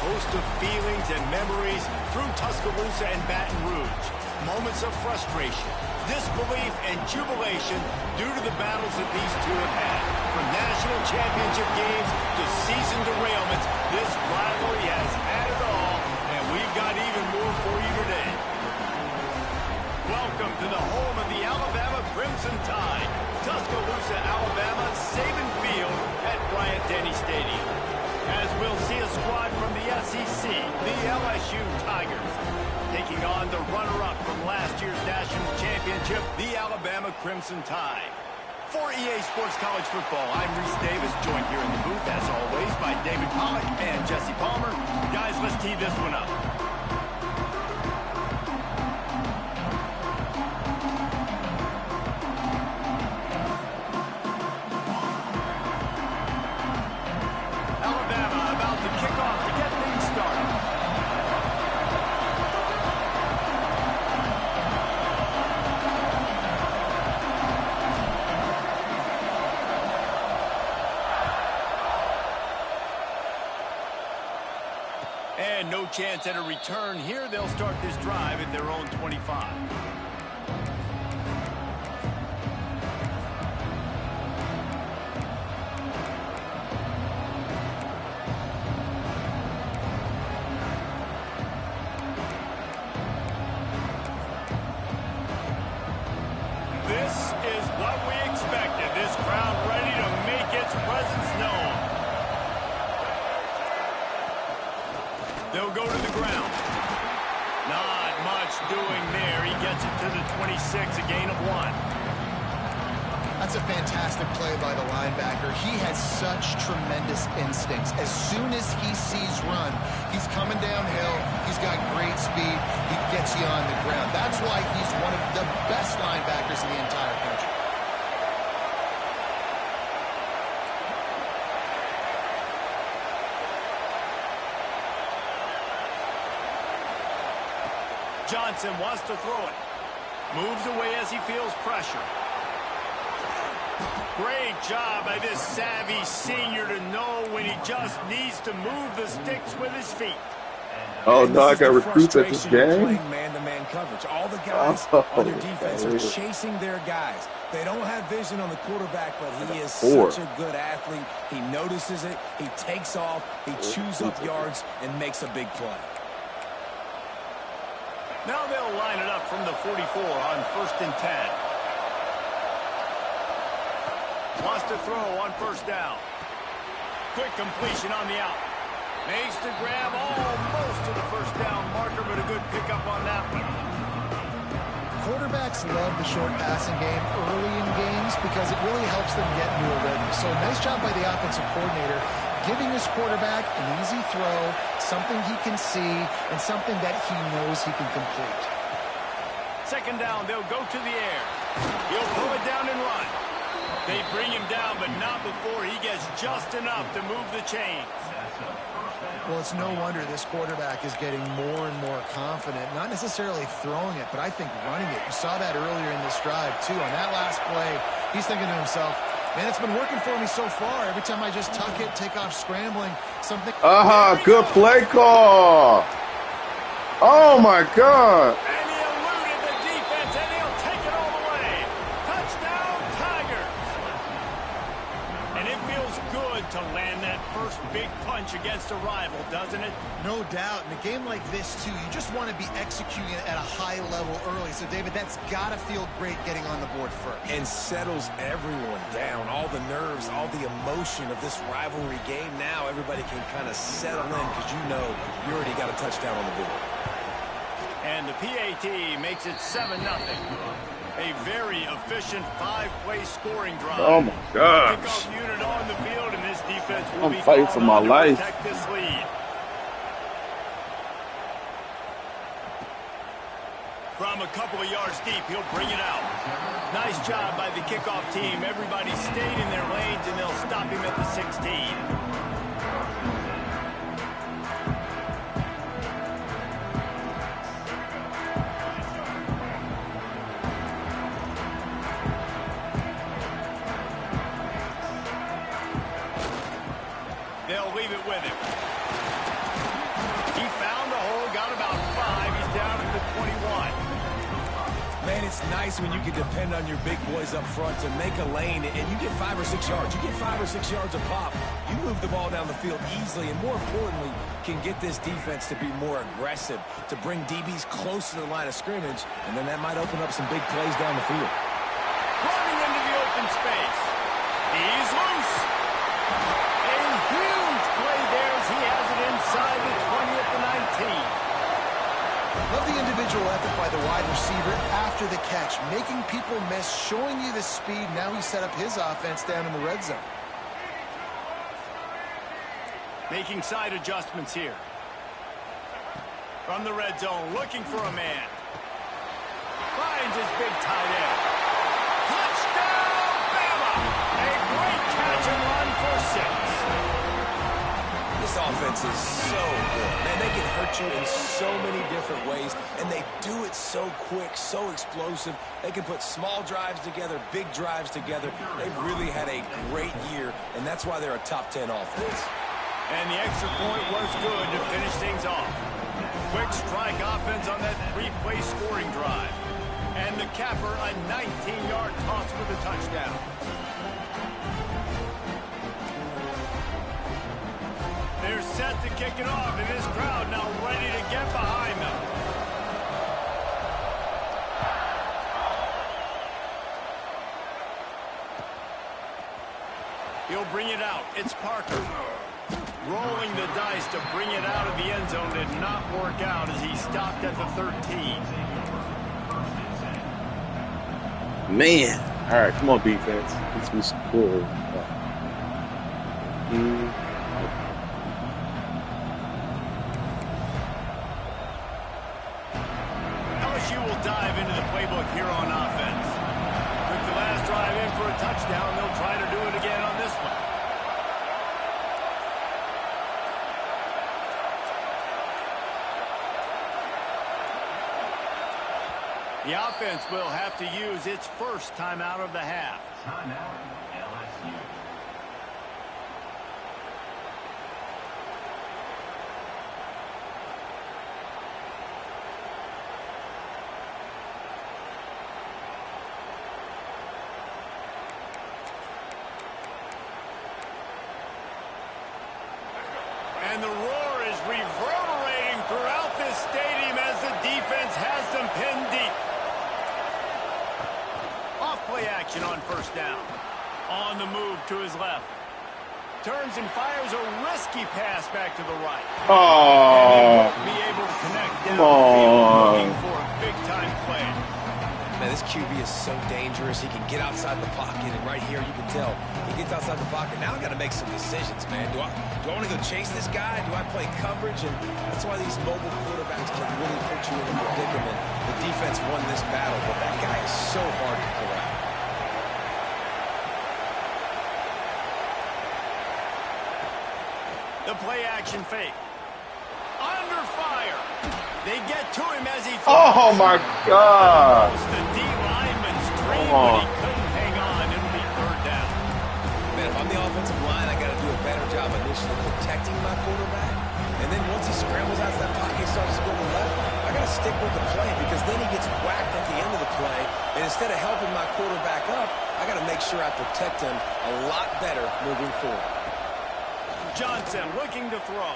host of feelings and memories through Tuscaloosa and Baton Rouge. Moments of frustration, disbelief, and jubilation due to the battles that these two have had. From national championship games to season derailments, this rivalry has had it all, and we've got even more for you today. Welcome to the home of the Alabama Crimson Tide, Tuscaloosa, Alabama, Saban Field at Bryant-Denny Stadium. As we'll see a squad from the SEC, the LSU Tigers, taking on the runner-up from last year's national championship, the Alabama Crimson Tide. For EA Sports College Football, I'm Reese Davis, joined here in the booth, as always, by David Pollack and Jesse Palmer. Guys, let's tee this one up. Alabama about to kick off to get things started. And no chance at a return here. They'll start this drive at their own 25. This is what we expected. This crowd ready to make its presence known. They'll go to the ground. Not much doing there. He gets it to the 26, a gain of 1. That's a fantastic play by the linebacker. He has such tremendous instincts. As soon as he sees run, he's coming downhill. He's got great speed. He gets you on the ground. That's why he's one of the best linebackers in the entire country. Johnson wants to throw it. Moves away as he feels pressure. Great job by this savvy senior to know when he just needs to move the sticks with his feet. Oh, no, I got recruits at this game. Playing man-to-man coverage. All the guys on their defense are chasing their guys. They don't have vision on the quarterback, but he is such a good athlete. He notices it. He takes off. He chews up yards and makes a big play. Now they'll line it up from the 44 on 1st and 10. Wants to throw on 1st down. Quick completion on the out. Makes the grab almost to the 1st down marker, but a good pickup on that one. Quarterbacks love the short passing game early in games because it really helps them get into a rhythm. So nice job by the offensive coordinator, giving his quarterback an easy throw, something he can see, and something that he knows he can complete. 2nd down, they'll go to the air. He'll pull it down and run. They bring him down, but not before he gets just enough to move the chains. Well, it's no wonder this quarterback is getting more and more confident, not necessarily throwing it, but I think running it. You saw that earlier in this drive, too. On that last play, he's thinking to himself, man, it's been working for me so far. Every time I just tuck it, take off scrambling, something. Good play call. Oh, my God. And he eluded the defense, and he'll take it all the way. Touchdown, Tigers. And it feels good to land that first big punch against a rival, doesn't it? No doubt. In a game like this, too, you just want to be executing it at a high level early. So, David, that's got to feel great getting on the board first. And settles everyone down. All the nerves, all the emotion of this rivalry game. Now everybody can kind of settle in because you know you already got a touchdown on the board. And the PAT makes it 7-0. A very efficient 5-play scoring drive. Oh, my gosh. Kickoff unit on the field, and this defense will I'm be fighting for my life. Protect this lead. From a couple of yards deep, he'll bring it out. Nice job by the kickoff team. Everybody stayed in their lanes, and they'll stop him at the 16. They'll leave it with him. It's nice when you can depend on your big boys up front to make a lane, and you get 5 or 6 yards. You get 5 or 6 yards a pop. You move the ball down the field easily, and more importantly, can get this defense to be more aggressive, to bring DBs close to the line of scrimmage, and then that might open up some big plays down the field. Running into the open space. He's loose. A huge play there as he has it inside the 20 at the 19. Love the individual effort by the wide receiver after the catch, making people miss, showing you the speed. Now he set up his offense down in the red zone. Making side adjustments here. From the red zone, looking for a man. Finds his big tight end. Touchdown, Bama! A great catch and run for 6. This offense is so good. Man, they can hurt you in so many different ways, and they do it so quick, so explosive. They can put small drives together, big drives together. They've really had a great year, and that's why they're a top 10 offense. And the extra point was good to finish things off. Quick strike offense on that 3-play scoring drive. And the capper, a 19-yard toss for the touchdown. They're set to kick it off, and this crowd now ready to get behind them. He'll bring it out. It's Parker. Rolling the dice to bring it out of the end zone did not work out as he stopped at the 13. Man. All right, come on, defense. Let's be scored. LSU will dive into the playbook here on offense. Took the last drive in for a touchdown. They'll try to do it again on this one. The offense will have to use its first timeout of the half. Timeout, LSU. And the roar is reverberating throughout this stadium as the defense has them pinned deep. Off-play action on first down. On the move to his left. Turns and fires a risky pass back to the right. Oh, And be able to connect downfield, looking for a big-time play. Man, this QB is so dangerous. He can get outside the pocket, and right here you can tell he gets outside the pocket. Now I got to make some decisions, man. Do I want to go chase this guy? Do I play coverage? And that's why these mobile quarterbacks can really put you in a predicament. The defense won this battle, but that guy is so hard to corral. The play action fake. Under fire. They get to him as he throws. oh my God. The D lineman's dream, but he couldn't hang on. It'll be third down. Man, if I'm the offensive line, I got to do a better job initially protecting my quarterback. And then once he scrambles out of that pocket, starts to go to the left, I got to stick with the play because then he gets whacked at the end of the play. And instead of helping my quarterback up, I got to make sure I protect him a lot better moving forward. Johnson looking to throw.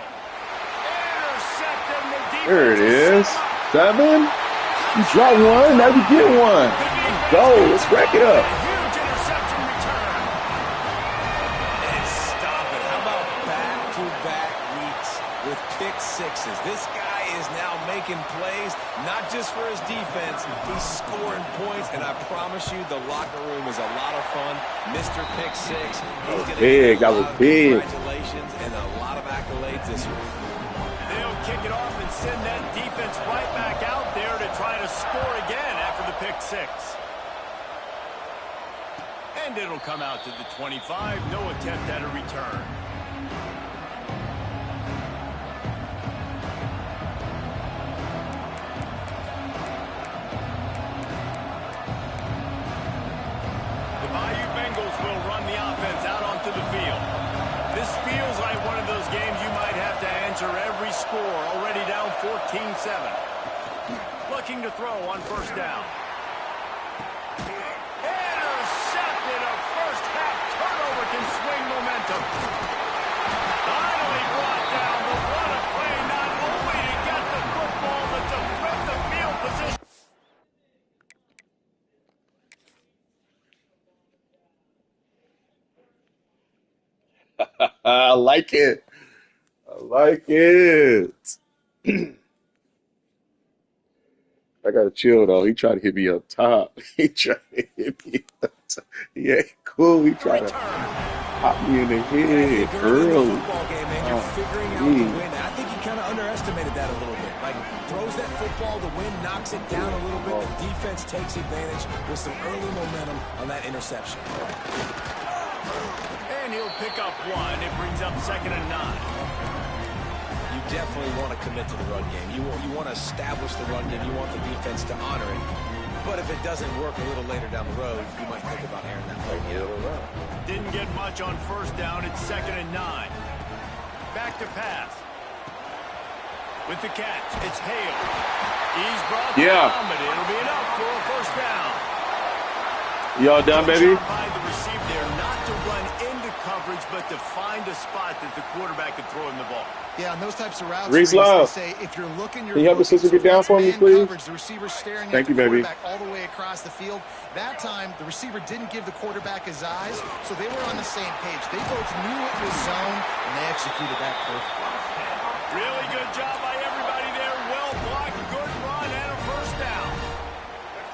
Intercepted the defense. There it is. 7. You drop one, now you get one. Let's go. Let's rack it up. Huge interception return. And stop it. How about back-to-back weeks with pick sixes? This guy is now making plays, not just for his defense. He's scoring points, and I promise you the locker room is a lot of fun. Mr. Pick Six. He's going to Big. get a That was lot of big. congratulations and a lot of accolades this week. They'll kick it off and send that defense right back out there to try to score again after the pick six. And it'll come out to the 25. No attempt at a return. The Bayou Bengals will run the offense out onto the field. This feels like one of those games you might have to answer every score. Already down 14-7. Looking to throw on first down. momentum. Finally brought down, but what a play, not only to get the football, but to flip the field position. I like it. I like it. I gotta chill though. He tried to hit me up top. He tried to hit me up top. Yeah, cool. He tried to pop me in the And I think head early in the early. football game, man, you're figuring out the wind. And I think he kind of underestimated that a little bit. Like, throws that football, the wind knocks it down a little bit. The defense takes advantage with some early momentum on that interception. And he'll pick up one. It brings up 2nd and 9. You definitely want to commit to the run game. You want to establish the run game. You want the defense to honor it. But if it doesn't work a little later down the road, you might think about airing that play. Didn't get much on 1st down. It's 2nd and 9. Back to pass. With the catch, it's Hale. He's brought down, but it'll be enough for a 1st down. Y'all done, baby? By the receiver there, not to run into coverage, but to find a spot that the quarterback could throw him the ball. Yeah, on those types of routes, Reese they Love. say if you're looking, Can you help the sister get down for me, please? coverage, the receiver's staring Thank at you, the baby. quarterback all the way across the field. That time, the receiver didn't give the quarterback his eyes, so they were on the same page. They both knew it was zone, and they executed that perfectly. Really good job by everybody there. Well blocked, good run, and a 1st down.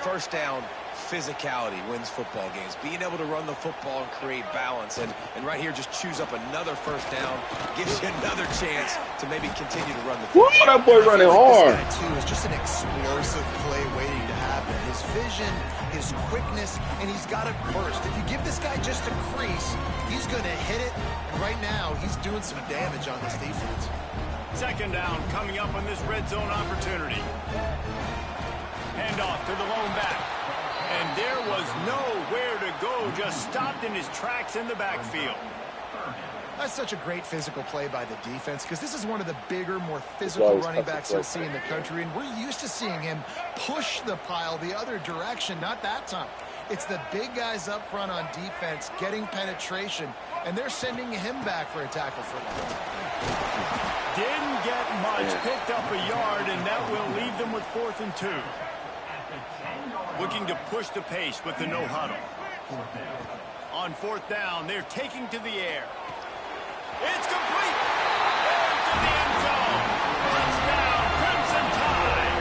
1st down, physicality wins football games. Being able to run the football and create balance. And right here, just choose up another 1st down. Gives you another chance to maybe continue to run the football. Woo, that boy running hard. This guy, too, is just an explosive play waiting to happen. His vision, his quickness, and he's got it burst. If you give this guy just a crease, he's going to hit it. And right now, he's doing some damage on this defense. 2nd down coming up on this red zone opportunity. Handoff to the lone back. And there was nowhere to go, just stopped in his tracks in the backfield. That's such a great physical play by the defense because this is one of the bigger, more physical running backs you'll see in the country, and we're used to seeing him push the pile the other direction, not that time. It's the big guys up front on defense getting penetration, and they're sending him back for a tackle for loss. Didn't get much, picked up a yard, and that will leave them with 4th and 2. Looking to push the pace with the no huddle. On 4th down, they're taking to the air. It's complete. Into the end zone. Touchdown, Crimson Tide.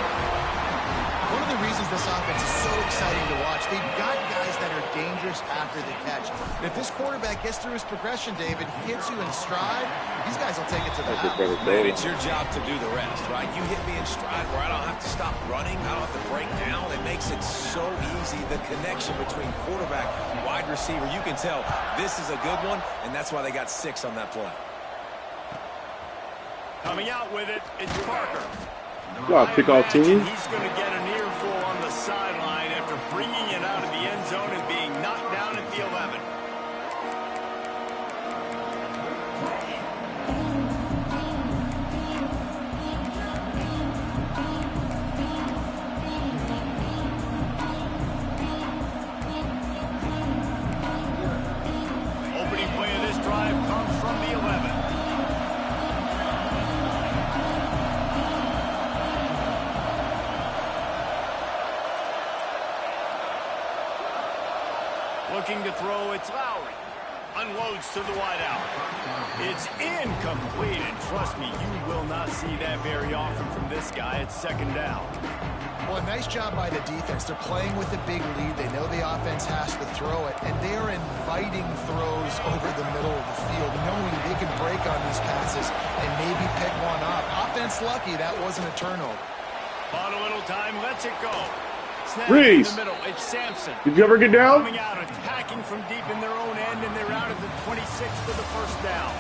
One of the reasons this offense is so exciting to watch, they've got guys that are dangerous after the catch. And if this quarterback gets through his progression, David, hits you in stride, these guys will take it to the house. Man, it's your job to do the rest, right? You hit me in stride where I don't have to stop running. I don't have to break down. It makes it so easy. The connection between quarterback, wide receiver, you can tell this is a good one, and that's why they got 6 on that play. Coming out with it, it's Parker. Y'all pick off team. He's going to get an earful on the sideline after bringing it out of the end zone and being knocked down at the 11. Opening play of this drive comes from the 11. Looking to throw, it's Lowry. Unloads to the wideout. It's incomplete, and trust me, you will not see that very often from this guy. It's 2nd down. Well, a nice job by the defense. They're playing with a big lead. They know the offense has to throw it, and they are inviting throws over the middle of the field, knowing they can break on these passes and maybe pick one off. Offense lucky, that wasn't a turnover. Bought a little time, lets it go. Snap Reese. in the middle, it's Sampson. Did you ever get down? Coming out, attacking from deep in their own end, and they're out at the 26 for the 1st down.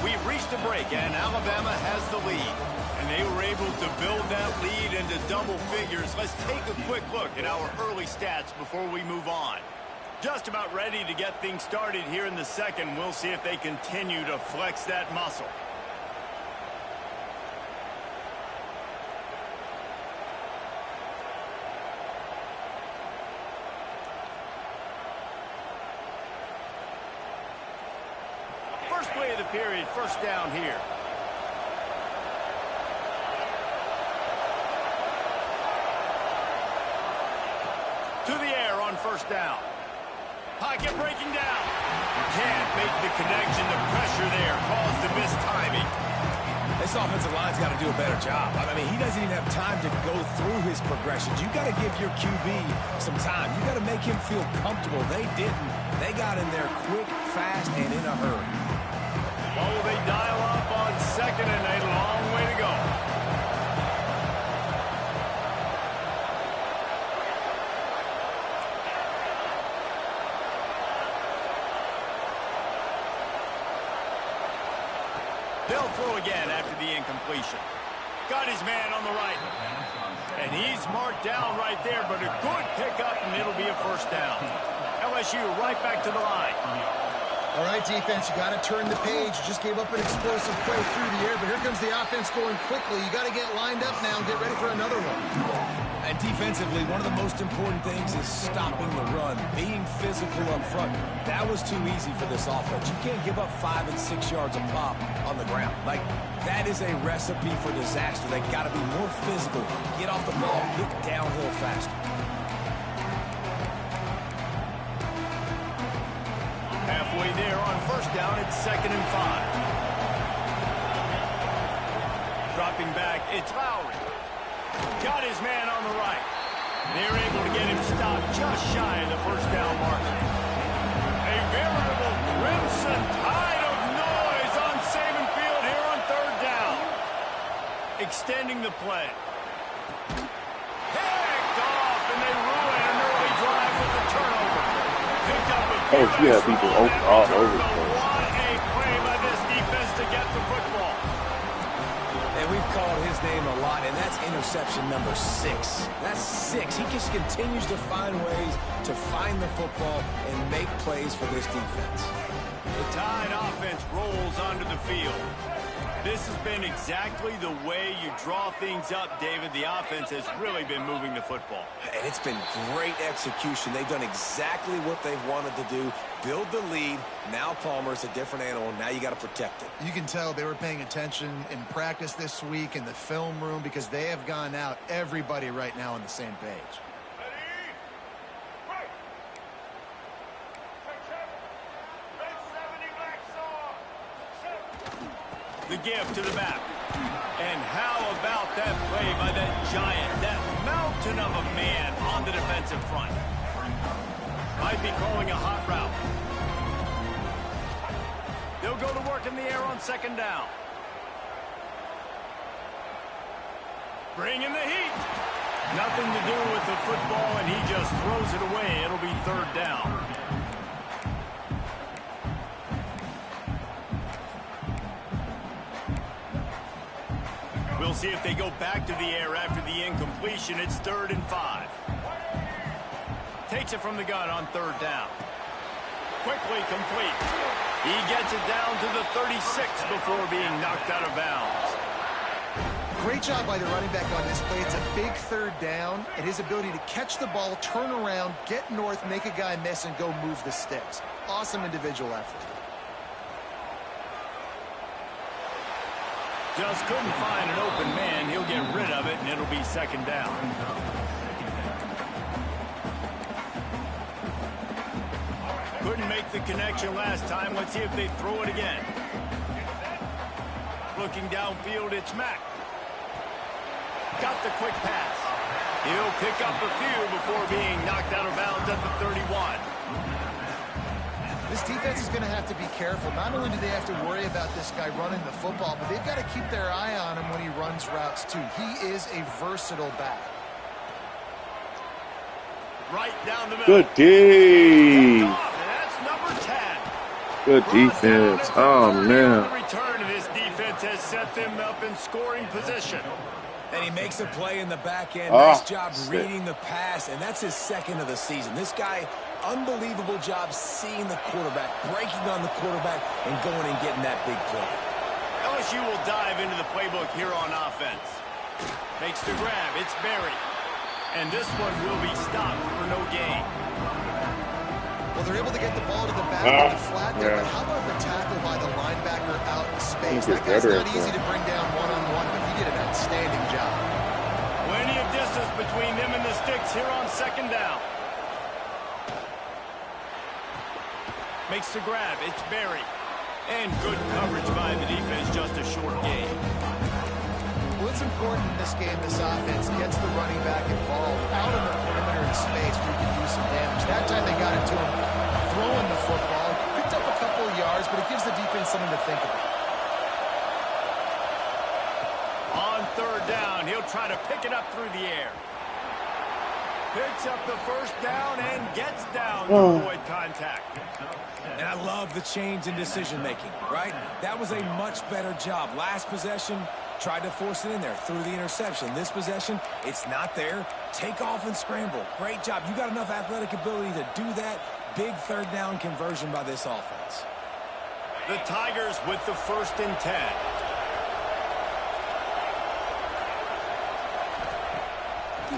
We've reached a break, and Alabama has the lead. And they were able to build that lead into double figures. Let's take a quick look at our early stats before we move on. Just about ready to get things started here in the 2nd. We'll see if they continue to flex that muscle. First play of the period, first down here. To the air on first down. Pocket breaking down. Can't make the connection. The pressure there caused the missed timing. This offensive line's got to do a better job. I mean, he doesn't even have time to go through his progressions. You got to give your QB some time. You got to make him feel comfortable. They didn't. They got in there quick, fast, and in a hurry. Oh, they dial up on second and a long way to go. They'll throw again after the incompletion. Got his man on the right. And he's marked down right there, but a good pickup, and it'll be a first down. LSU right back to the line. All right, defense, you got to turn the page. You just gave up an explosive play through the air, but here comes the offense going quickly. You got to get lined up now and get ready for another one. And defensively, one of the most important things is stopping the run, being physical up front. That was too easy for this offense. You can't give up 5 and 6 yards a pop on the ground. Like, that is a recipe for disaster. They got to be more physical, get off the ball, get downhill faster. Halfway there on first down, it's 2nd and 5. Dropping back, it's Lowry. Got his man on the right. They're able to get him stopped just shy of the first down marker. A veritable crimson tide of noise on Saban Field here on third down. Extending the play. Picked off, and they ruin an early drive with the turnover. Picked up a yeah, people open all over the place. What a play by this defense to get the football. And we've called his name a lot, and that's interception number 6. That's 6. He just continues to find ways to find the football and make plays for this defense. The Tide offense rolls onto the field. This has been exactly the way you draw things up, David. The offense has really been moving the football. And it's been great execution. They've done exactly what they've wanted to do. Build the lead. Now Palmer's a different animal. Now you got to protect it. You can tell they were paying attention in practice this week in the film room because they have gone out, everybody right now on the same page. The give to the back. And how about that play by that giant, that mountain of a man on the defensive front? Might be calling a hot route. They'll go to work in the air on second down. Bring in the heat. Nothing to do with the football, and he just throws it away. It'll be third down. We'll see if they go back to the air after the incompletion. It's 3rd and 5. Takes it from the gun on third down. Quickly complete. He gets it down to the 36 before being knocked out of bounds. Great job by the running back on this play. It's a big third down, and his ability to catch the ball, turn around, get north, make a guy miss, and go move the sticks. Awesome individual effort. Just couldn't find an open man. He'll get rid of it, and it'll be second down. Couldn't make the connection last time. Let's see if they throw it again. Looking downfield, it's Mack. Got the quick pass. He'll pick up a few before being knocked out of bounds at the 31. This defense is going to have to be careful. Not only do they have to worry about this guy running the football, but they've got to keep their eye on him when he runs routes, too. He is a versatile back. Right down the middle. Good D. That's number 10. Good defense. Oh, man. The return of this defense has set them up in scoring position. And he makes a play in the back end. Nice job reading the pass, and that's his 2nd of the season. This guy, unbelievable job seeing the quarterback, breaking on the quarterback, and going and getting that big play. LSU will dive into the playbook here on offense. Makes the grab. It's Berry. And this one will be stopped for no gain. Well, they're able to get the ball to the back and flat there, but how about the tackle by the linebacker out in space? That guy's not easy to bring down one-on-one, but he did an outstanding job. Plenty of distance between them and the sticks here on second down. Makes the grab. It's Berry. And good coverage by the defense, just a short gain. Well, it's important in this game, this offense gets the running back involved out on the perimeter in space where you can do some damage. That time they got it to him throwing the football. Picked up a couple of yards, but it gives the defense something to think about. On third down, he'll try to pick it up through the air. Picks up the first down and gets down to avoid contact. And I love the change in decision-making, right? That was a much better job. Last possession, tried to force it in there through the interception. This possession, it's not there. Take off and scramble. Great job. You got enough athletic ability to do that. Big third down conversion by this offense. The Tigers with the 1st and 10.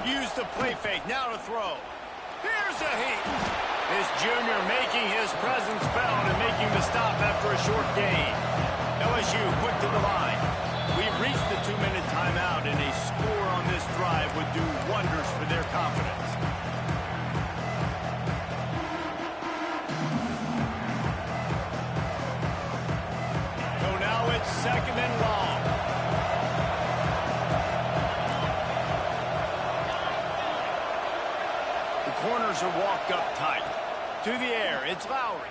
Use the play fake. Now to throw. Here's a heat. This junior making his presence felt and making the stop after a short gain. LSU quick to the line. We've reached the 2-minute timeout, and a score on this drive would do wonders for their confidence. So now it's 2nd and long. The corners are walked up tight. To the air, it's Lowry.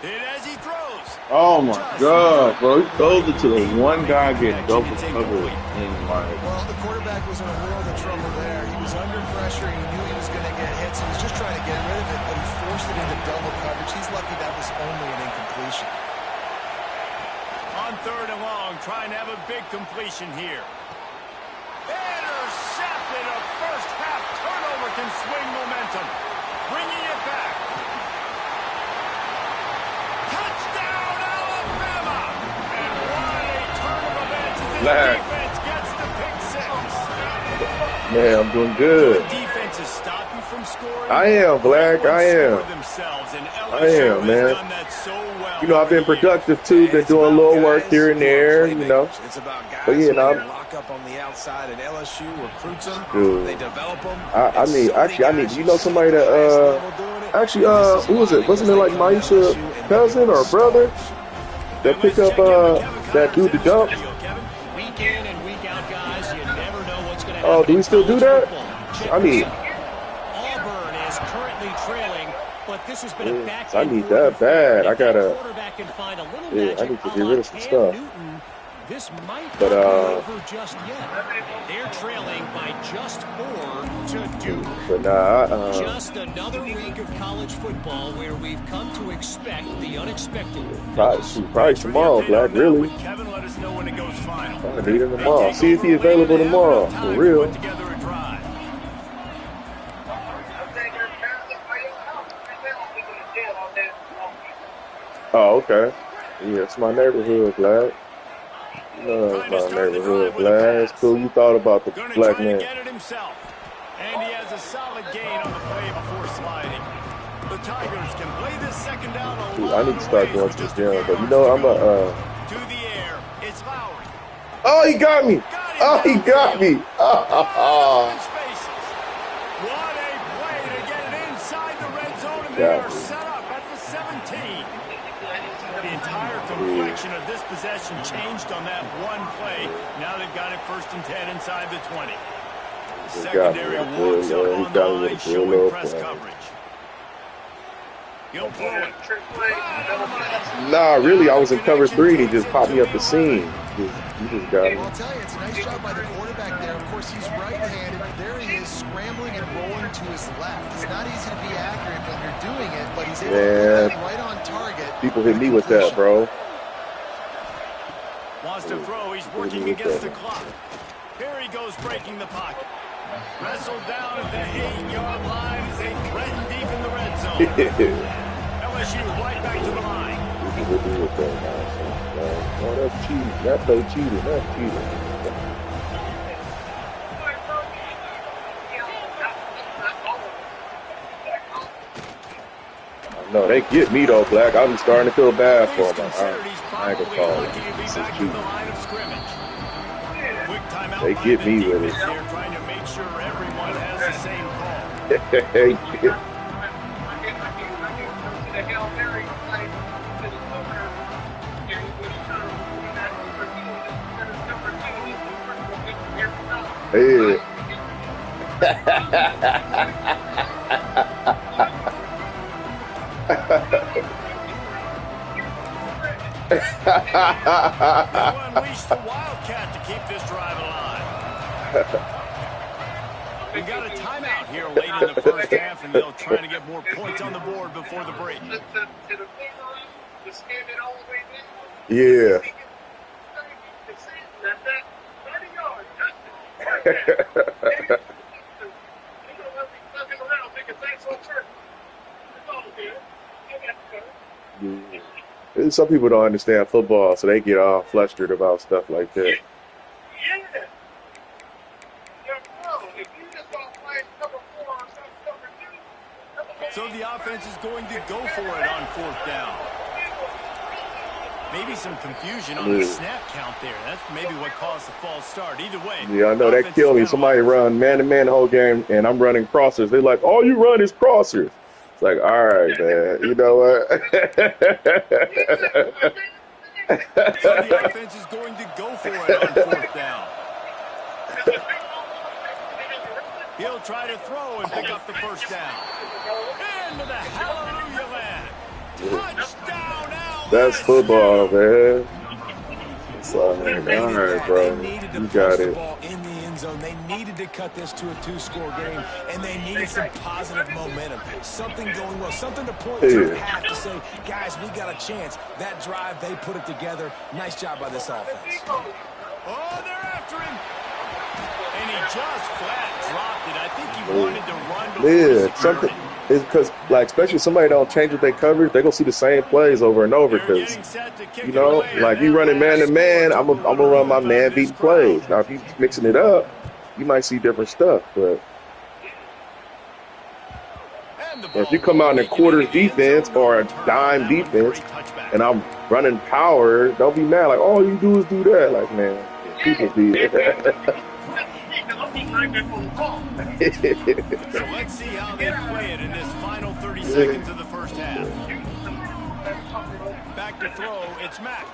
Hit as he throws. Oh my God, bro! He throws it to the one guy getting double covered. Well, the quarterback was in a world of trouble there. He was under pressure. He knew he was going to get hits. He was just trying to get rid of it, but he forced it into double coverage. He's lucky that was only an incompletion. On third and long, trying to have a big completion here. Intercepted. A first half turnover can swing momentum. Bringing it back. Touchdown, Alabama! And what a turn of events as this defense gets the pick six. Man, I'm doing good. The defense is stopping from scoring. I am, Black. I am. I am, man. You know, I've been productive too. Been doing a little work here and there, you know. But yeah, lock up on the outside at LSU, recruits them, they develop them. I need. You know, somebody that who was it? Wasn't it like Maisha's cousin or brother that picked up that dude to dunk? Week in and week out, guys. You never know what's going to happen. Oh, do we still do that? I mean, Auburn is currently trailing, but this has been a back. I need that bad. I gotta. I need to get rid of some stuff. This might not be over just yet. They're trailing by just 4 to 2. But nah, just another week of college football where we've come to expect the unexpected. Probably tomorrow, Black. Really? Kevin, let us know when it goes final. I need him tomorrow. See if he's available tomorrow. For real. Oh, okay. Yeah, it's my neighborhood, Black. Love my neighborhood, Black. It's cool you thought about the black man. Get it himself. And he has a solid gain on the play before sliding. The Tigers can play this second down a Dude, I need to start going to the gym, but you know, I'm a to the air. It's Lowry. Oh, he got me. Oh, he got me. What a play to get it inside the red zone, and they are set up at the 17. The entire complexion of this possession changed on that one play. Now they've got it 1st and 10 inside the 20. Secondary walks up on the line, showing press coverage. He'll blow it. Nah, really, I was in cover 3 and he just popped me up the seam. He just got me. Well, I'll tell you, it's a nice job by the quarterback there. Of course, he's right-handed. There he is, scrambling and rolling to his left. It's not easy to be accurate when you're doing it, but he's able to get right on target. People hit me with that, bro. Wants to throw. He's working against the clock. Here he goes, breaking the pocket. Wrestled down at the 8-yard line as they threaten deep in the red zone. LSU right back to the line. Oh, that's cheating. That play cheating. That's cheating. No, they get me though, Black. I'm starting to feel bad for them. I ain't gonna call it. This is cute. They get me with it. They're trying to make sure everyone has the same call. Yeah. They'll unleash the Wildcat to keep this drive alive. We got a timeout here late in the first half, and they'll try to get more points on the board before the break. Yeah. Some people don't understand football, so they get all flustered about stuff like that. So the offense is going to go for it on 4th down. Maybe some confusion on the snap count there. That's maybe what caused the false start. Either way. Yeah, I know that killed me. Somebody run man-to-man the whole game, and I'm running crossers. They're like, all you run is crossers. It's like, all right, man. You know what? So the offense is going to go for it on 4th down. He'll try to throw and pick up the first down. Into the hallelujah land. Touchdown, LSU. That's football, man. It's all right, bro. You got it. In the end zone, they needed to cut this to a 2-score game, and they needed some positive momentum, something going well, something to point to the half to say, guys, we got a chance. That drive, they put it together. Nice job by this offense. Oh, they're after him. And he just flat dropped it. I think he wanted to run before something. It's because, like, especially if somebody don't change what they coverage, they're going to see the same plays over and over because, you know, like you running man-to-man, I'm gonna run my man-beat plays. Now, if you mixing it up, you might see different stuff. But if you come out in a quarters defense or a dime defense and I'm running power, don't be mad. Like, all you do is do that. Like, man, people be So let's see how they play it in this final 30 seconds of the first half. Back to throw, it's Mack.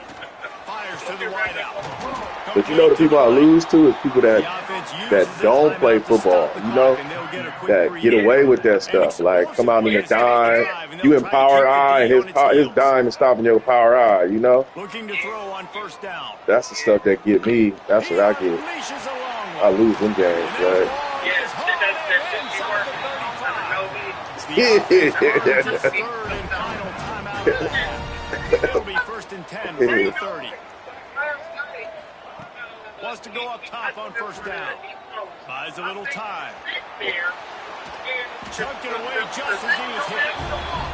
Fires to the wideout. But you know the people I lose to is people that don't play football, you know, that get away with that stuff. Like, come out in the dime, you in power eye, and his dime is stopping your power eye, you know? Looking to throw on 1st down. That's the stuff that get me. That's what I get. I lose them games, right? It'll be 1st and 10 from the 30. Wants to go up top on 1st down. Buys a little time. Chucked it away just as he was hit.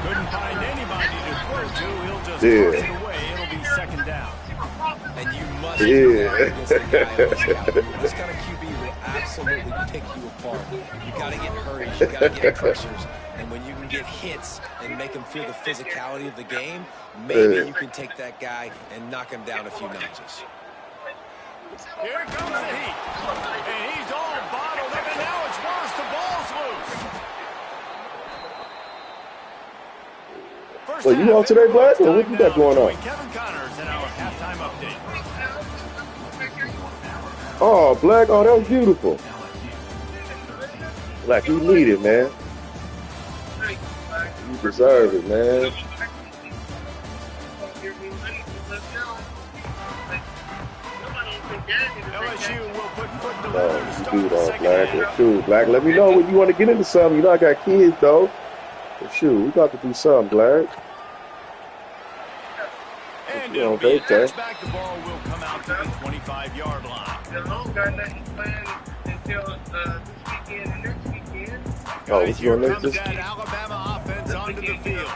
Couldn't find anybody to throw to. He'll just toss it away. It'll be 2nd down. And you must against the guy on this guy. This kind of QB will absolutely pick you apart. You got to get hurries. You got to get pressures. And when you can get hits and make him feel the physicality of the game, maybe you can take that guy and knock him down a few notches. Here comes the heat. And he's all bottled up, and now it's worse. The ball's loose. Well, you on today, Black? Or what you got going on? Kevin Connors in our halftime update. Oh, Black. Oh, that was beautiful. Black, you need it, man. You deserve it, man. LSU will put foot to No, you do though, Black. Shoot, Black. Let me know when you want to get into something. You know I got kids though. But shoot, we got to do something, Black. And it'll be a touchback. The ball will come out to the 25-yard line. Oh, what's your next? Comes that Alabama offense onto the field.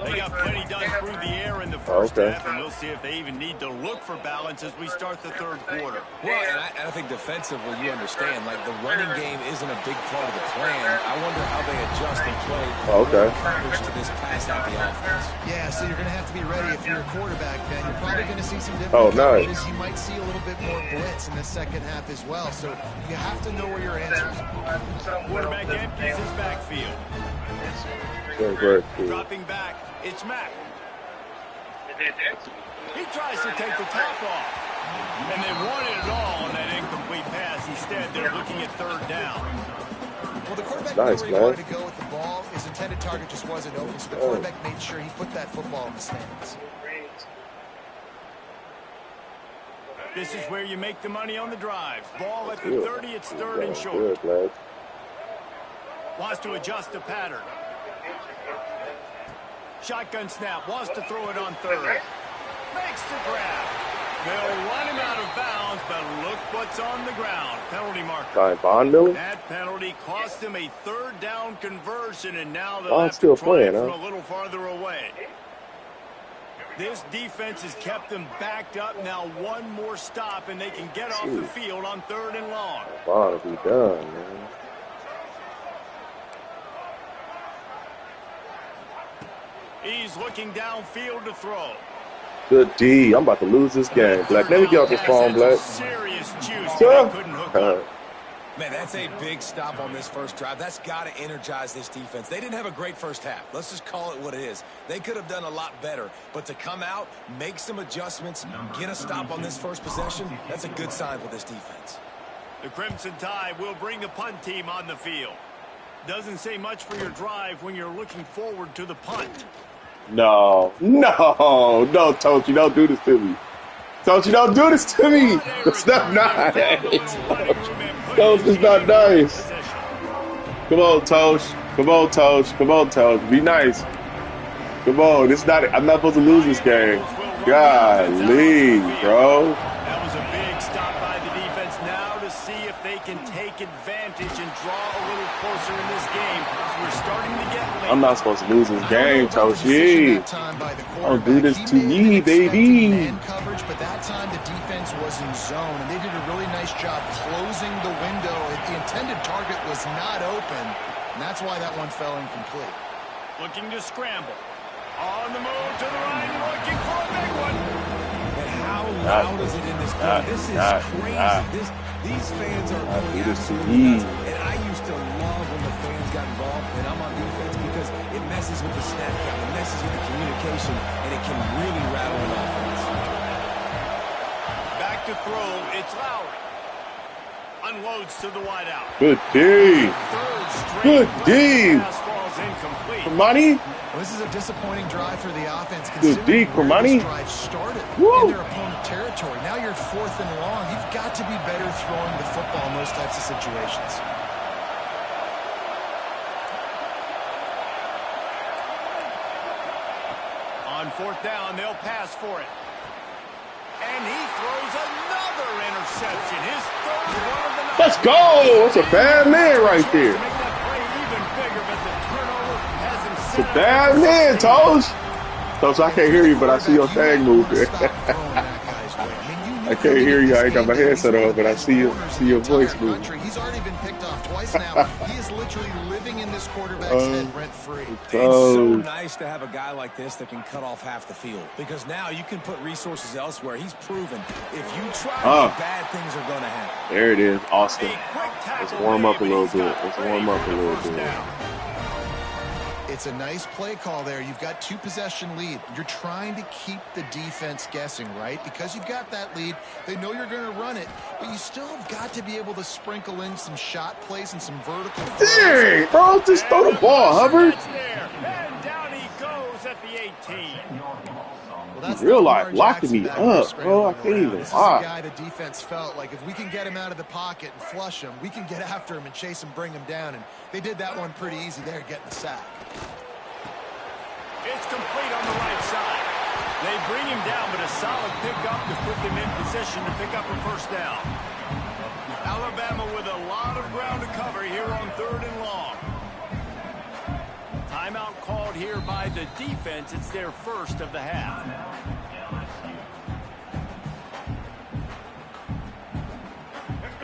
They got plenty done through the air in the first half, and we'll see if they even need to look for balance as we start the third quarter. Well, and I think defensively, you understand, like the running game isn't a big part of the plan. I wonder how they adjust and play coverage to this pass-happy offense. Yeah, so you're going to have to be ready if you're a quarterback, Ben. You're probably going to see some different coverages. You might see a little bit more blitz in the second half as well, so you have to know where your answers are. Quarterback empties his backfield. Dropping back, it's Mack. He tries to take the top off. And they wanted it all on that incomplete pass. Instead, they're looking at third down. Well, the quarterback knew where he wanted to go with the ball. His intended target just wasn't open, so the quarterback made sure he put that football in the stands. This is where you make the money on the drive. Ball at the 30, it's third and short. Wants to adjust the pattern. Shotgun snap, wants to throw it on third. Makes the grab. They'll run him out of bounds, but look what's on the ground. Penalty marker. That penalty cost him a third down conversion, and now they'll have to try it from a little farther away. This defense has kept them backed up. Now one more stop, and they can get off the field on third and long. Ball to be done, man. He's looking downfield to throw. Good D. I'm about to lose this game. Black, let me get off this phone, Black. Serious juice, but they couldn't hook up. Man, that's a big stop on this first drive. That's got to energize this defense. They didn't have a great first half. Let's just call it what it is. They could have done a lot better. But to come out, make some adjustments, get a stop on this first possession, that's a good sign for this defense. The Crimson Tide will bring the punt team on the field. Doesn't say much for your drive when you're looking forward to the punt. No, Toach, you don't do this to me. Toach, you don't do this to me. That's not nice. Toach, it's not nice. Come on, Toach. Come on, Toach. Come on, Toach. Be nice. Come on. This not. I'm not supposed to lose this game. Golly, bro. That was a big stop by the defense. Now to see if they can take advantage and draw a little closer in this game. We're starting to get late. I'm not supposed to lose this game, Toshi. Don't do this to me, baby. Coverage, but that time the defense was in zone, and they did a really nice job closing the window. The intended target was not open, and that's why that one fell incomplete. Looking to scramble. On the move to the right, looking for a big one. And how loud is it in this game? This is crazy. These fans are going absolutely nuts. And I used to love when the fans got involved, and I'm on defense because it messes with the snap count, it messes with the communication, and it can really rattle an offense. Back to throw, it's Lowry. Unloads to the wideout. Good D. Good D. Money. Well, this is a disappointing drive for the offense. Good D, Cremani. Drive started in their opponent territory. Now you're fourth and long. You've got to be better throwing the football in those types of situations. On fourth down, they'll pass for it. And he throws another interception. His third one of the night. Let's go. That's a bad man right there. It's a bad man, Toast. Toast, I can't hear you, but I see your thing moving. I can't hear you. I ain't got my headset on, but I see your voice moving. He's already been picked off twice now. He is literally living in this quarterback's head rent-free. It's so nice to have a guy like this that can cut off half the field, because now you can put resources elsewhere. He's proven if you try, bad things are going to happen. There it is, Austin. Let's warm up a little bit. It's a nice play call there. You've got 2-possession lead. You're trying to keep the defense guessing, right? Because you've got that lead. They know you're going to run it, but you still have got to be able to sprinkle in some shot plays and some vertical throws. Dang, bro, just throw the ball, Hubbard. And down he goes at the 18. Well, real life locking me up, bro. I can't even This is a guy the defense felt like if we can get him out of the pocket and flush him, we can get after him and chase him, bring him down. And they did that one pretty easy there, getting the sack. It's complete on the right side. They bring him down, but a solid pickup to put them in position to pick up a first down. Alabama with a lot of ground to cover here on third and long. Timeout called here by the defense. It's their first of the half.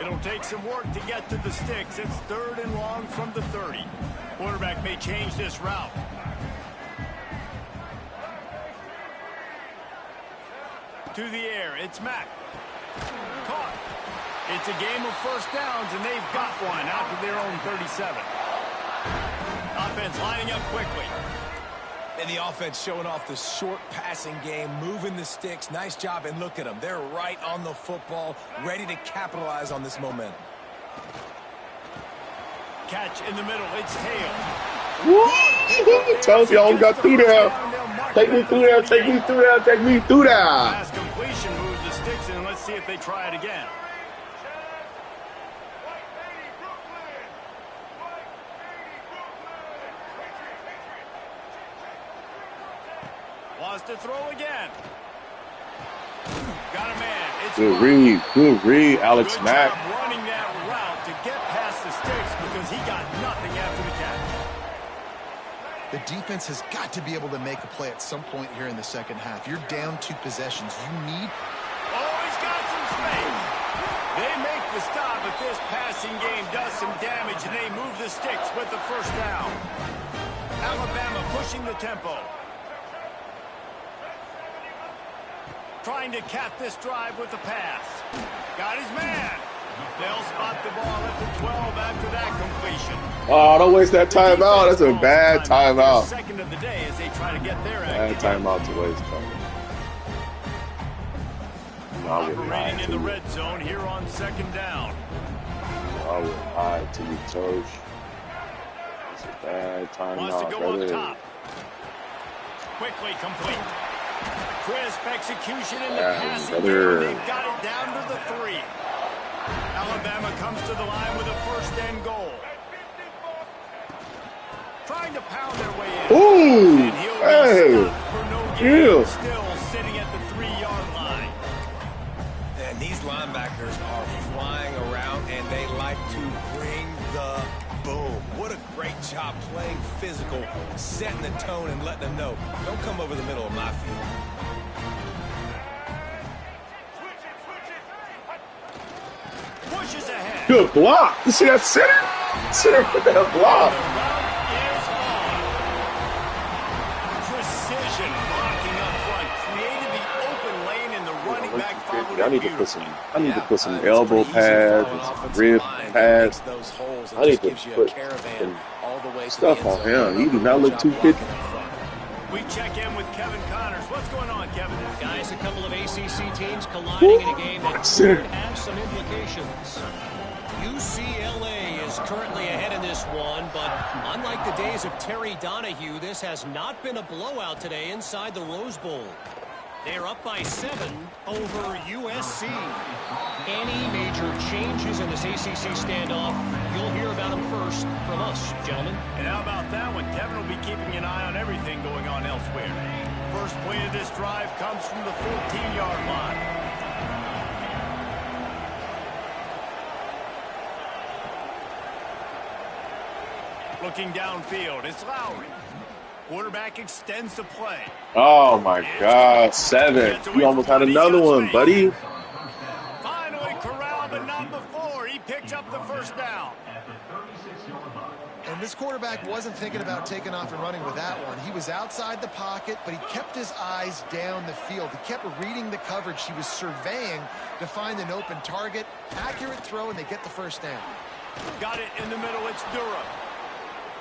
It'll take some work to get to the sticks. It's 3rd and long from the 30. Quarterback may change this route. To the air, it's Mack. Caught. It's a game of first downs, and they've got one out to their own 37. Offense lining up quickly. And the offense showing off the short passing game, moving the sticks. Nice job, and look at them. They're right on the football, ready to capitalize on this momentum. Catch in the middle. It's Hale. Woo! Told you I got through there. Take me through there. Take me through there. Take me through there. Pass completion. Move the sticks in. Let's see if they try it again. Wants to throw again. Got a man. It's good read. Good read, Alex Good Mack. job running that route to get past the sticks because he got nothing after the catch. The defense has got to be able to make a play at some point here in the second half. You're down 2 possessions. You need... Oh, he's got some space. They make the stop, but this passing game does some damage, and they move the sticks with the first down. Alabama pushing the tempo. Trying to cap this drive with the pass. Got his man. They'll spot the ball at the 12 after that completion. Oh, don't waste that timeout. That's a bad timeout. Second of the day as they try to get their bad timeout to waste time. Operating in the red zone here on 2nd down. I would lie to you, Coach. It's a bad timeout. Wants to go up top. Quickly complete. Crisp execution in the passing game. They've got it down to the 3. Alabama comes to the line with a 1st and goal. Trying to pound their way in. Ooh! And he'll be stopped for no gain. Yeah. Still sitting at the 3-yard line. And these linebackers are flying around, and they like to bring the boom. What a great job playing physical, setting the tone, and letting them know, don't come over the middle of my field. Pushes ahead. Good block. You see that center? Center put that block. The route is on. Precision blocking up front. Created the open lane, and the running back followed it. I need to put some elbow pads and some rib pads. I need to put some stuff on him. He do not look too fit. We check in with Kevin Connors. What's going on, Kevin? Guys, a couple of ACC teams colliding in a game that could have some implications. UCLA is currently ahead in this one, but unlike the days of Terry Donahue, this has not been a blowout today inside the Rose Bowl. They're up by 7 over USC. Any major changes in this ACC standoff, you'll hear about them first from us, gentlemen. And how about that one? Kevin will be keeping an eye on everything going on elsewhere. First play of this drive comes from the 14-yard line. Looking downfield, it's Lowry. Quarterback extends the play. Oh, my God. 7. You almost had another one, buddy. Finally corralled, but not before. He picks up the first down. And this quarterback wasn't thinking about taking off and running with that one. He was outside the pocket, but he kept his eyes down the field. He kept reading the coverage. He was surveying to find an open target. Accurate throw, and they get the first down. Got it in the middle. It's Durham.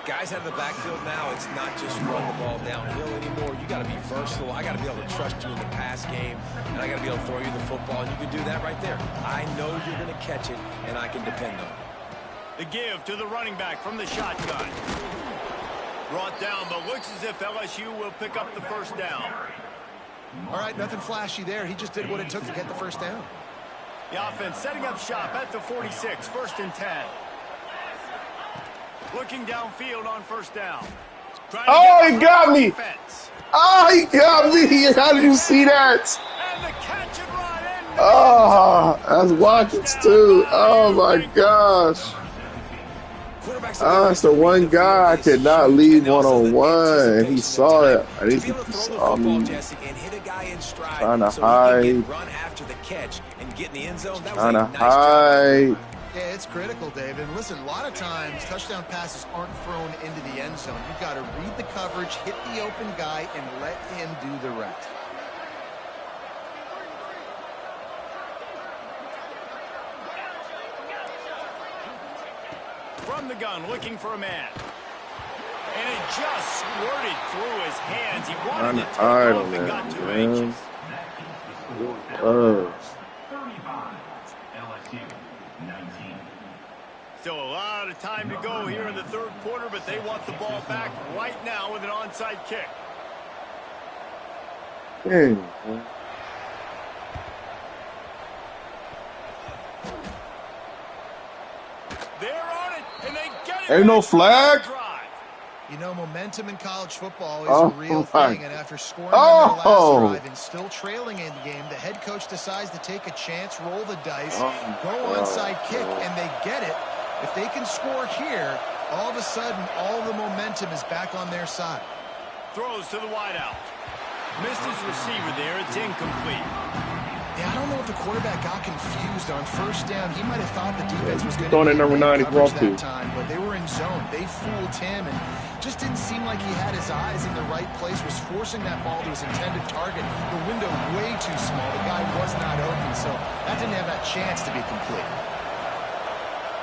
Guys out of the backfield now, it's not just run the ball downhill anymore. You got to be versatile. I got to be able to trust you in the pass game, and I got to be able to throw you the football, and you can do that right there. I know you're going to catch it, and I can depend on it. The give to the running back from the shotgun. Brought down, but looks as if LSU will pick up the first down. All right, nothing flashy there. He just did what it took to get the first down. The offense setting up shop at the 46, 1st and 10. Looking downfield on first down. Oh, he got me. Oh, he got me. How did you see that? And the catch and run. Oh, that's Watkins too. Oh, my gosh. So one guy I could not leave one-on-one, and he saw it. I didn't think he saw me. Trying to hide. Trying to hide. Yeah, it's critical, David. And listen, a lot of times touchdown passes aren't thrown into the end zone. You've got to read the coverage, hit the open guy, and let him do the rest. From the gun, looking for a man. And it just squirted through his hands. He wanted to take off and got too anxious. Still a lot of time to go here in the third quarter, but they want the ball back right now with an onside kick. Dang. They're on it, and they get it. Ain't no flag. You know, momentum in college football is a real thing, and after scoring on their last drive and still trailing in the game, the head coach decides to take a chance, roll the dice, go onside kick, and they get it. If they can score here, all of a sudden, all the momentum is back on their side. Throws to the wideout. Missed his receiver there. It's incomplete. Yeah, I don't know if the quarterback got confused on first down. He might have thought the defense was going to be number 9 that time, but they were in zone. They fooled him, and just didn't seem like he had his eyes in the right place, was forcing that ball to his intended target. The window way too small. The guy was not open, so that didn't have that chance to be complete.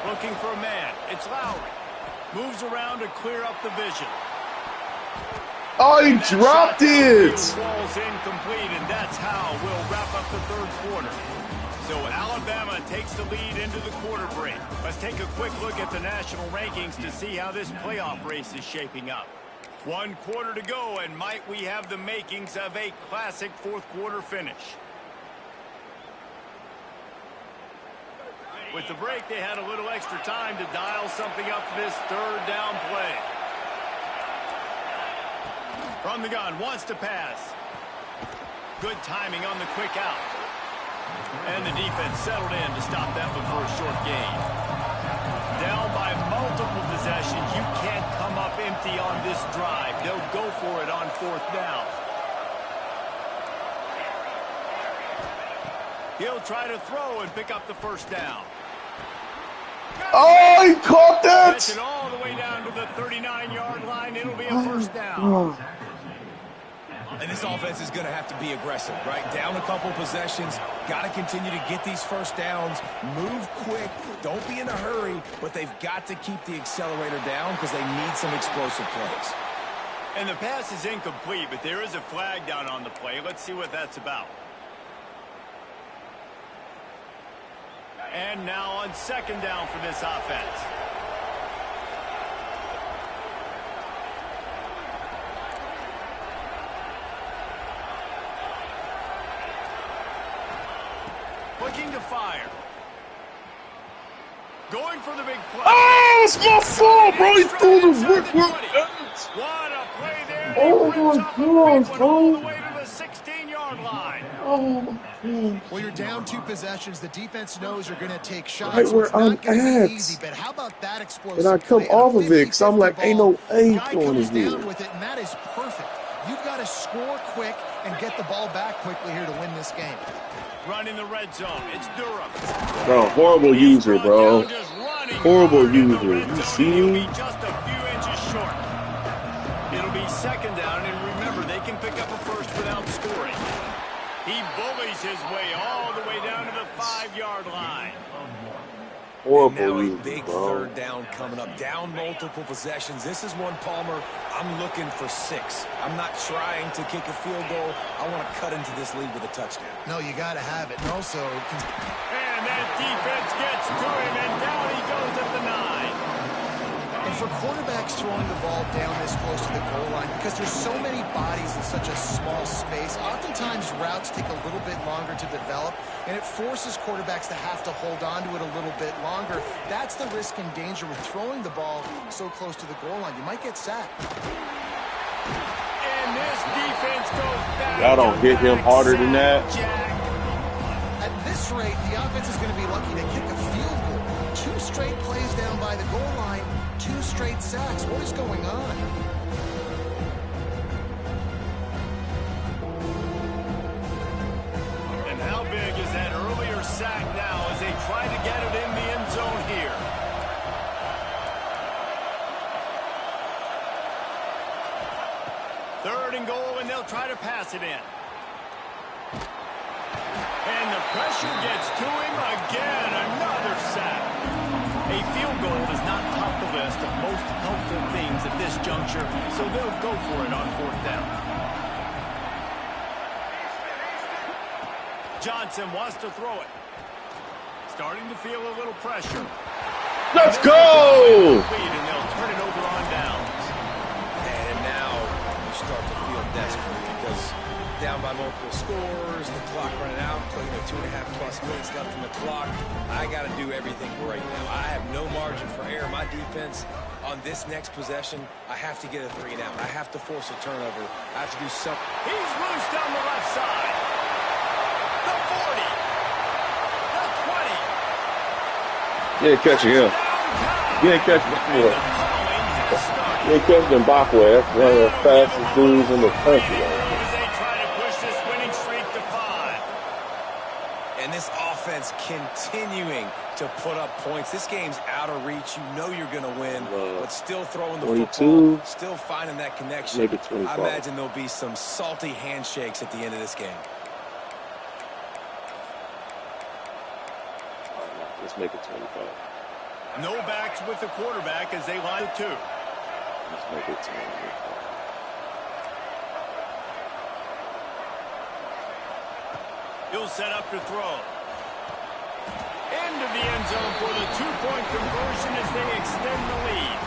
Looking for a man. It's Lowry. Moves around to clear up the vision. Oh, he dropped it! Ball's incomplete, and that's how we'll wrap up the third quarter. So Alabama takes the lead into the quarter break. Let's take a quick look at the national rankings to see how this playoff race is shaping up. 1 quarter to go, and might we have the makings of a classic fourth quarter finish. With the break, they had a little extra time to dial something up for this third down play. From the gun, wants to pass. Good timing on the quick out. And the defense settled in to stop that one for a short gain. Down by multiple possessions. You can't come up empty on this drive. They'll go for it on fourth down. He'll try to throw and pick up the first down. Oh, he caught that! Gets it all the way down to the 39-yard line. It'll be a first down. And this offense is going to have to be aggressive, right? Down a couple possessions. Got to continue to get these first downs. Move quick. Don't be in a hurry. But they've got to keep the accelerator down because they need some explosive plays. And the pass is incomplete, but there is a flag down on the play. Let's see what that's about. And now on second down for this offense. Looking to fire. Going for the big play. Oh, it's my fault, bro. He threw the rip. What a play there. Oh, my gosh, bro. All the way to the 16-yard line. Oh, my God. Well, you're down 2 possessions. The defense knows you're going to take shots. Right where so it's not going to be at. easy, but how about that explosive And I come play? off of it because I'm like, ain't no A going in here. Down with it, and that is perfect. You've got to score quick and get the ball back quickly here to win this game. Running the red zone. It's Durham. Bro, horrible user, bro. Horrible user. You see me? Just a few inches short. It'll be second down, and remember, they can pick up a first without scoring. He bullies his way all the way down to the 5-yard line. Horrible now a user, big bro. third down coming up. Down multiple possessions. This is one, Palmer, I'm looking for 6. I'm not trying to kick a field goal. I want to cut into this lead with a touchdown. No, you got to have it. And also, And that defense gets to him, and down he goes at the 9. and for quarterbacks throwing the ball down this close to the goal line, because there's so many bodies in such a small space, oftentimes routes take a little bit longer to develop, and it forces quarterbacks to have to hold on to it a little bit longer. That's the risk and danger with throwing the ball so close to the goal line. You might get sacked. And this defense goes back. Y'all don't hit him harder than that. At this rate, the offense is going to be lucky to kick a field goal. 2 straight plays down by the goal line, straight sacks. What is going on? And how big is that earlier sack now as they try to get it in the end zone here? Third and goal, and they'll try to pass it in. And the pressure gets to him again. Another sack. A field goal does not top the list of most helpful things at this juncture, so they'll go for it on fourth down. Johnson wants to throw it. Starting to feel a little pressure. Let's go! And they'll turn it over on downs. And now you start to feel desperate because down by multiple scores, the clock running out, 2.5+ minutes left in the clock. I got to do everything right now. I have no margin for error. My defense on this next possession, I have to get a 3 and out. I have to force a turnover. I have to do something. He's loose down the left side. The 40. The 20. You ain't catching him. You ain't catching him. You ain't catching Mbakwe. That's one of the fastest dudes in the country. And this offense continuing to put up points. This game's out of reach. You know you're going to win, but still throwing the football, still finding that connection. Maybe 25. I imagine there'll be some salty handshakes at the end of this game. Let's make it 25. No backs with the quarterback as they line 2. Let's make it 25. He'll set up to throw. Into the end zone for the 2-point conversion as they extend the lead.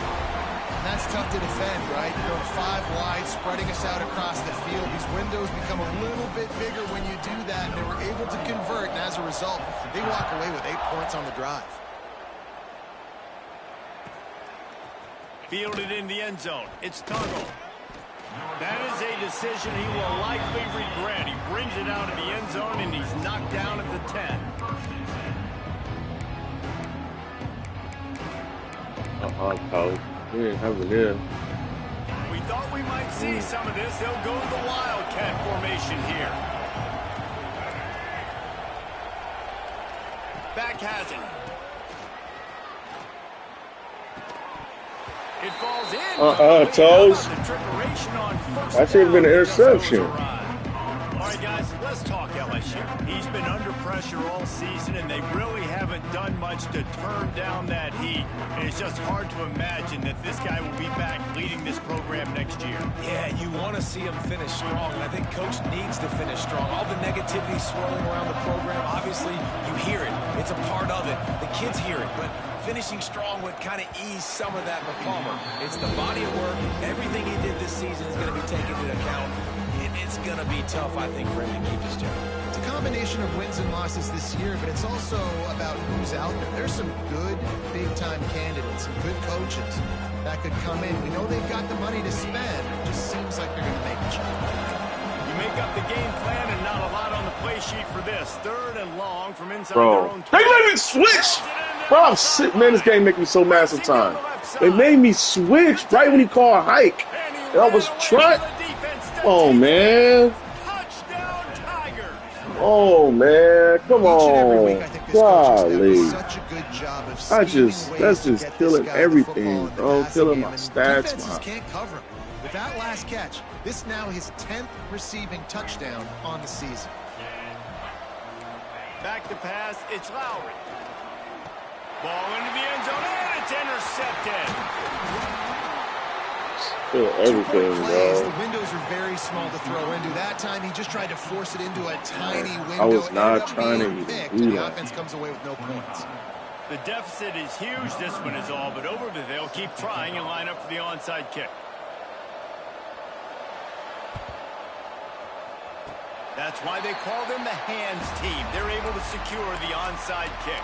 And that's tough to defend, right? You're going 5 wide, spreading us out across the field. These windows become a little bit bigger when you do that, and they were able to convert, and as a result, they walk away with 8 points on the drive. Fielded in the end zone. It's Tuggle. That is a decision he will likely regret. He brings it out of the end zone, and he's knocked down at the 10. College. We didn't have it in. We thought we might see some of this. They'll go to the Wildcat formation here. Back has it. It falls in. Toes. That should have been an interception. All right, guys, let's talk LSU. He's been under pressure all season, and they really haven't done much to turn down that heat. And it's just hard to imagine that this guy will be back leading this program next year. Yeah, you want to see him finish strong, and I think Coach needs to finish strong. All the negativity swirling around the program, obviously, you hear it. It's a part of it. The kids hear it, but finishing strong would kind of ease some of that for Palmer. It's the body of work. Everything he did this season is going to be taken into account. It's going to be tough, I think, for him to keep his job. It's a combination of wins and losses this year, but it's also about who's out there. There's some good big-time candidates, some good coaches that could come in. We know they've got the money to spend. It just seems like they're going to make a job. You make up the game plan and not a lot on the play sheet for this. 3rd and long from inside their own 20. They let me switch! Bro, I'm sick. Man, this game makes me so mad sometimes. They made me switch right when he called hike. And I was trying. Oh, man. Touchdown, Tigers. Oh, man. Come on. Golly. That's just killing everything, bro. Killing my stats. Defenses can't cover him. With that last catch, this now his 10th receiving touchdown on the season. Back to pass. It's Lowry. Ball into the end zone, and it's intercepted. Kill everything, bro. The windows are very small to throw into. That time, he just tried to force it into a tiny window. I was not trying to do the that. offense comes away with no points. The deficit is huge. This one is all but over, but they'll keep trying and line up for the onside kick. That's why they call them the hands team. They're able to secure the onside kick.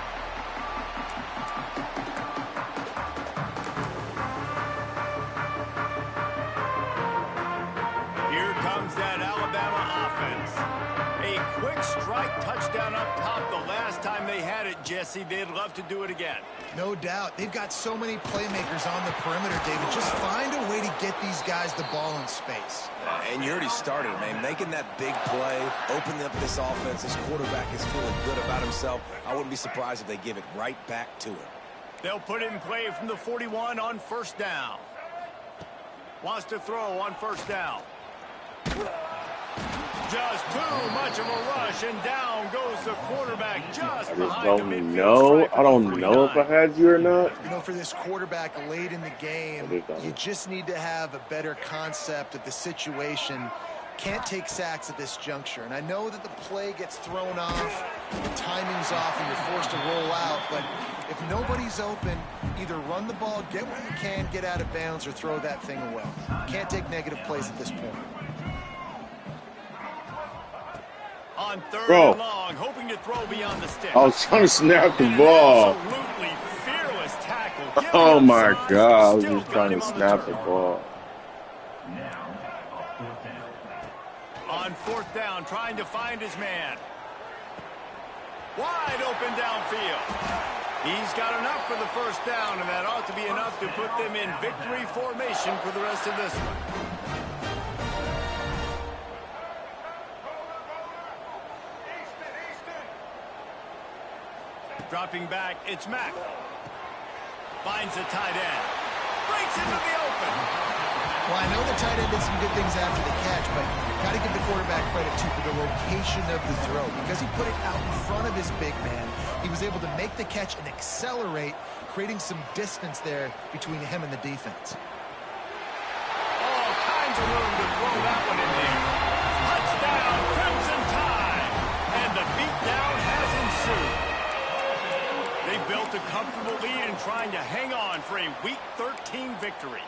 Here comes that Alabama offense. A quick strike quick touchdown up top the last time they had it, Jesse. They'd love to do it again. No doubt. They've got so many playmakers on the perimeter, David. Just find a way to get these guys the ball in space. And you already started, man. Making that big play, opening up this offense. This quarterback is feeling good about himself. I wouldn't be surprised if they give it right back to him. They'll put it in play from the 41 on first down. Wants to throw on first down. Just too much of a rush, and down goes the quarterback just behind the midfield. I don't know if I had you or not. You know, for this quarterback late in the game, you just need to have a better concept of the situation. Can't take sacks at this juncture. And I know that the play gets thrown off, the timing's off, and you're forced to roll out. But if nobody's open, either run the ball, get what you can, get out of bounds, or throw that thing away. Can't take negative plays at this point. On third and long, hoping to throw beyond the stick. I was trying to snap the ball. Absolutely fearless tackle. Oh my God, I was just trying to snap the ball. On fourth down, trying to find his man. Wide open downfield. He's got enough for the first down, and that ought to be enough to put them in victory formation for the rest of this one. Dropping back, it's Mack. Finds the tight end. Breaks into the open. Well, I know the tight end did some good things after the catch, but got to give the quarterback credit, too, for the location of the throw. Because he put it out in front of his big man, he was able to make the catch and accelerate, creating some distance there between him and the defense. All kinds of room to throw that one in there. Touchdown, Crimson Tide. And the beatdown has ensued. They built a comfortable lead and trying to hang on for a Week 13 victory.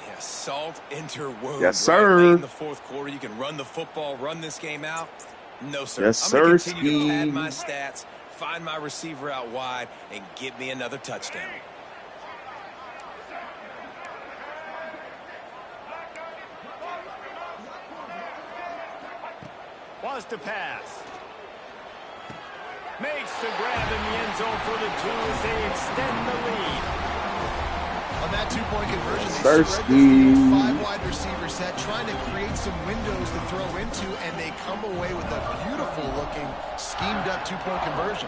Yeah, salt into wound. Yes, sir. Right in the fourth quarter, you can run the football, run this game out. No, sir. Yes, I'm going to sir, continue to pad my stats, find my receiver out wide, and get me another touchdown. Wants to pass. Makes the grab in the end zone for the 2 as they extend the lead. On that two-point conversion, they spread the field, 5 wide receiver set, trying to create some windows to throw into, and they come away with a beautiful-looking, schemed-up two-point conversion.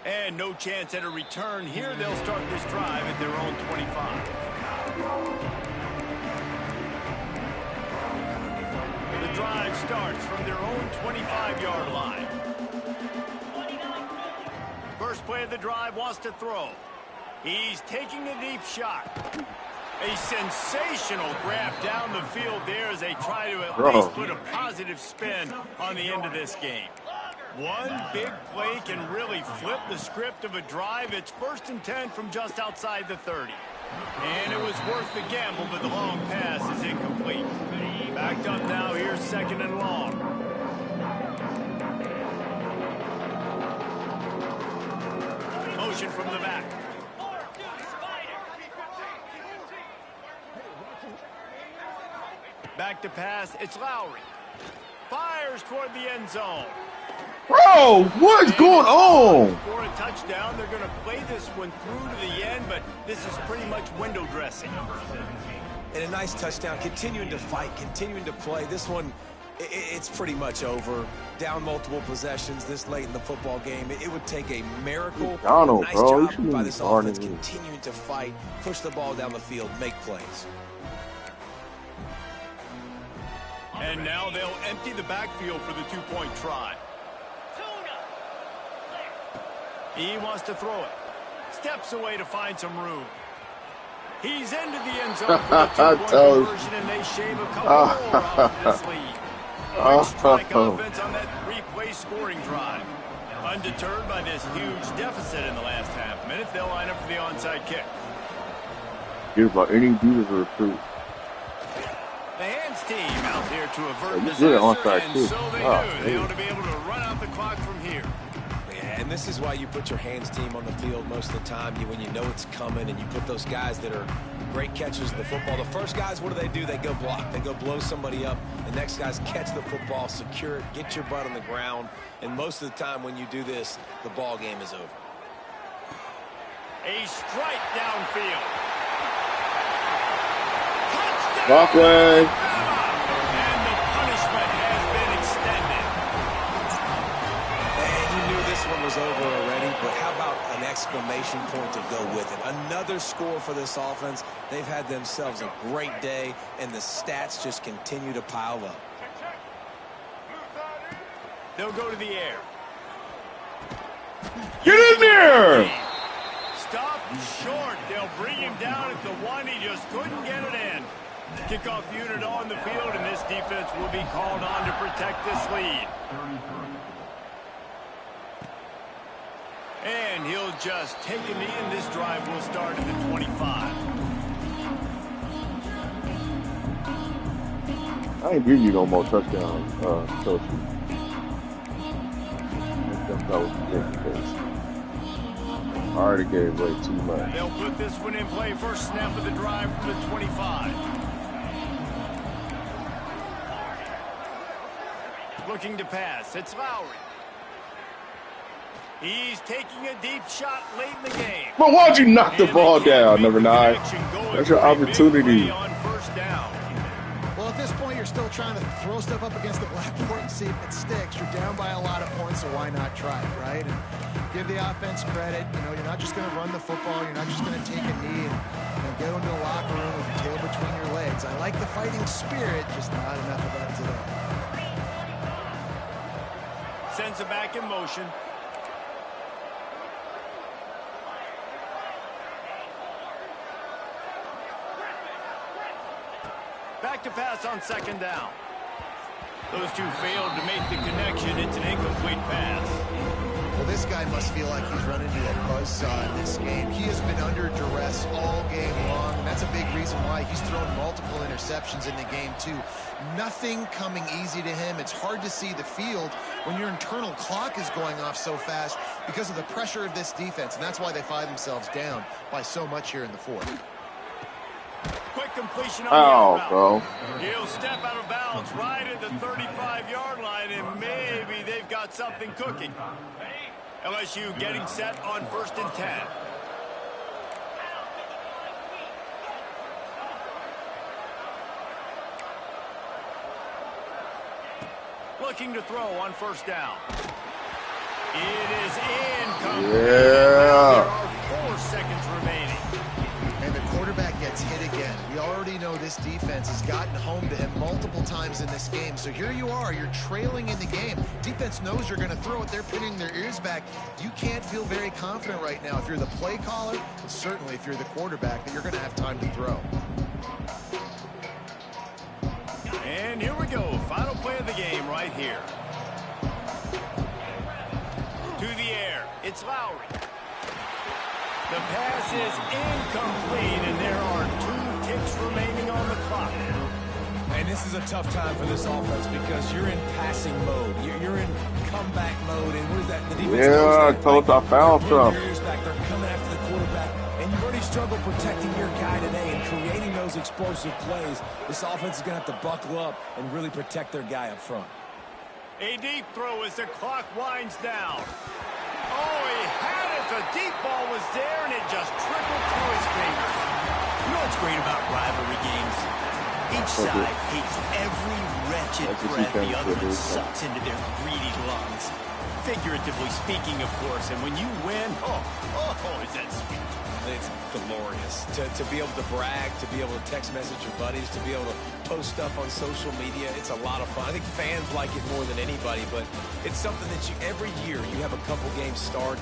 And no chance at a return here. They'll start this drive at their own 25. The drive starts from their own 25-yard line. First play of the drive, wants to throw. He's taking a deep shot. A sensational grab down the field there as they try to at least put a positive spin on the end of this game. One big play can really flip the script of a drive. It's 1st and 10 from just outside the 30. And it was worth the gamble, but the long pass is incomplete. Backed up now, here's 2nd and long. Motion from the back. Back to pass, it's Lowry. Fires toward the end zone. Bro, what's going on? For a touchdown, they're going to play this one through to the end, but this is pretty much window dressing. And a nice touchdown, continuing to fight, continuing to play. This one, it's pretty much over. Down multiple possessions this late in the football game. It would take a miracle. Donald, nice bro, job by this offense, continuing to fight, push the ball down the field, make plays. And now they'll empty the backfield for the two-point try. He wants to throw it. Steps away to find some room. He's into the end zone for the two-point conversion, and they shave a couple more off this lead. Quick strike offense on that 3-play scoring drive. Undeterred by this huge deficit in the last half minute, they'll line up for the onside kick. Give by any dude to recruit. The hands team out there to avert You did it disaster, onside and too. so they do. They ought to be able to run out the clock from here. And this is why you put your hands team on the field most of the time when you know it's coming, and you put those guys that are great catchers of the football. The first guys, what do? They go block. They go blow somebody up. The next guys catch the football, secure it, get your butt on the ground. And most of the time when you do this, the ball game is over. A strike downfield. Walkway. And the punishment has been extended. And you knew this one was over already, but how about an exclamation point to go with it? Another score for this offense. They've had themselves a great day, and the stats just continue to pile up. They'll go to the air. Get in there! Stop short. They'll bring him down at the one. He just couldn't get it in. Kickoff unit on the field, and this defense will be called on to protect this lead. And he'll just take a knee, and this drive will start at the 25. I ain't give you no more touchdowns, Coach. That was ridiculous. I already gave away too much. They'll put this one in play. First snap of the drive from the 25. Looking to pass. It's Lowry. He's taking a deep shot late in the game. But why'd you knock the ball down, number 9? That's your opportunity. On first down. Well, at this point, you're still trying to throw stuff up against the blackboard and see if it sticks. You're down by a lot of points, so why not try it, right? And give the offense credit. You know, you're not just going to run the football. You're not just going to take a knee and go into the locker room with your tail between your legs. I like the fighting spirit, just not enough of that today. Sends it back in motion. Back to pass on second down. Those two failed to make the connection. It's an incomplete pass. Well, this guy must feel like he's run into a buzzsaw in this game. He has been under duress all game long, and that's a big reason why he's thrown multiple interceptions in the game, too. Nothing coming easy to him. It's hard to see the field when your internal clock is going off so fast because of the pressure of this defense, and that's why they find themselves down by so much here in the fourth. Quick completion on the route. Bro. He'll step out of bounds right at the 35-yard line, and maybe they've got something cooking. LSU getting set on 1st and 10. Looking to throw on first down. It is incomplete. Yeah. There are 4 seconds remaining. And the quarterback gets hit again. We already know this defense has gotten home to him multiple times in this game. So here you are, you're trailing in the game. Defense knows you're going to throw it. They're pinning their ears back. You can't feel very confident right now if you're the play caller, and certainly if you're the quarterback, that you're going to have time to throw. And here we go. Final play of the game right here. To the air. It's Lowry. The pass is incomplete, and there are 2 ticks remaining on the clock. And this is a tough time for this offense because you're in passing mode. You're in comeback mode. And what is that? The defense knows that. Tell us I found some. They're coming after the quarterback. And you've already struggled protecting your guy today and creating those explosive plays. This offense is going to have to buckle up and really protect their guy up front. A deep throw as the clock winds down. Oh, he had it. The deep ball was there, and it just trickled through his fingers. You know what's great about rivalry games? Each side hates every wretched breath the other one sucks into their greedy lungs. Figuratively speaking, of course. And when you win, is that sweet. It's glorious to be able to brag, to be able to text message your buddies, to be able to post stuff on social media. It's a lot of fun. I think fans like it more than anybody, but it's something that every year you have a couple games start